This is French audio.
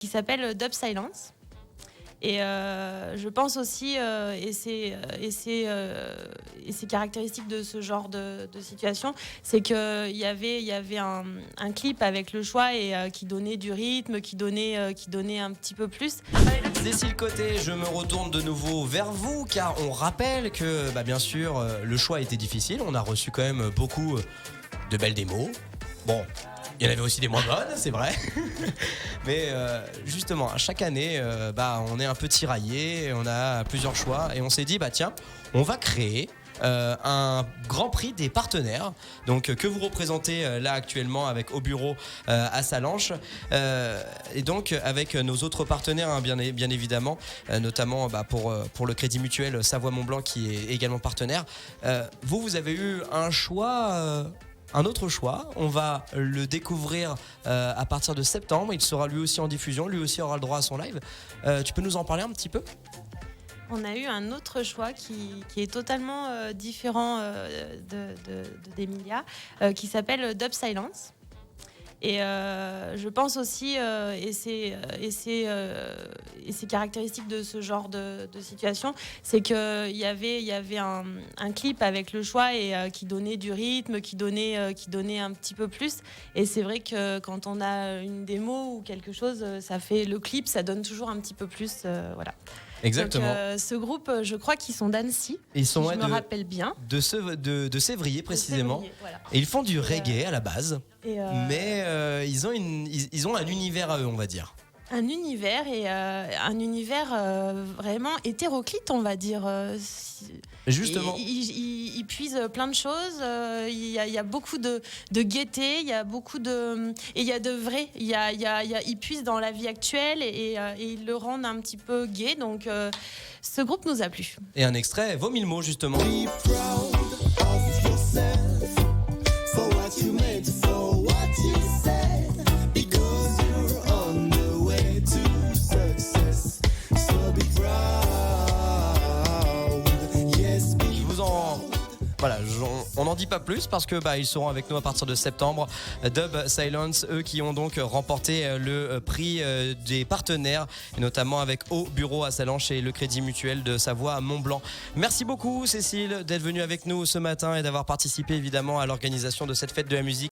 qui s'appelle Dub Silence. Et je pense aussi, et c'est caractéristique de ce genre de situation, c'est qu'il y avait un clip avec le choix et qui donnait du rythme, qui donnait un petit peu plus. Cécile Côté, je me retourne de nouveau vers vous car on rappelle que bien sûr le choix était difficile. On a reçu quand même beaucoup de belles démos. Bon, il y en avait aussi des moins bonnes, c'est vrai. Mais justement, chaque année, on est un peu tiraillé, on a plusieurs choix et on s'est dit, tiens, on va créer un grand prix des partenaires, donc que vous représentez là actuellement avec au bureau à Salanches, et donc avec nos autres partenaires, hein, bien évidemment, notamment pour le Crédit Mutuel Savoie Mont-Blanc qui est également partenaire. Vous avez eu un choix. Un autre choix, on va le découvrir à partir de septembre. Il sera lui aussi en diffusion, lui aussi aura le droit à son live. Tu peux nous en parler un petit peu ? On a eu un autre choix qui est totalement différent d'Emilia, qui s'appelle Dub Silence. Et je pense aussi, et c'est caractéristique de ce genre de situation, c'est qu'il y avait un clip avec le choix et qui donnait du rythme, qui donnait un petit peu plus. Et c'est vrai que quand on a une démo ou quelque chose, ça fait le clip, ça donne toujours un petit peu plus, voilà. Exactement. Donc, ce groupe, je crois qu'ils sont d'Annecy. Ils sont si je me rappelle bien. De Sévrier précisément. Sévrier, voilà. Et ils font du reggae à la base. Mais ils ont un univers à eux, on va dire. Un univers vraiment hétéroclite, on va dire. Justement. Il puise plein de choses. Il y a beaucoup de gaieté. Il y a beaucoup de et il y a de vrai. Il puise dans la vie actuelle et il le rend un petit peu gai. Donc ce groupe nous a plu. Et un extrait vaut 1000 mots justement. Be proud of yourself for what you made, for what you said, because you're on the way to success. So be proud, yes, be Voilà, on n'en dit pas plus parce que ils seront avec nous à partir de septembre. Dub Silence, eux qui ont donc remporté le prix des partenaires, et notamment avec Au Bureau à Salanches et le Crédit Mutuel de Savoie à Mont-Blanc. Merci beaucoup Cécile d'être venue avec nous ce matin et d'avoir participé évidemment à l'organisation de cette fête de la musique.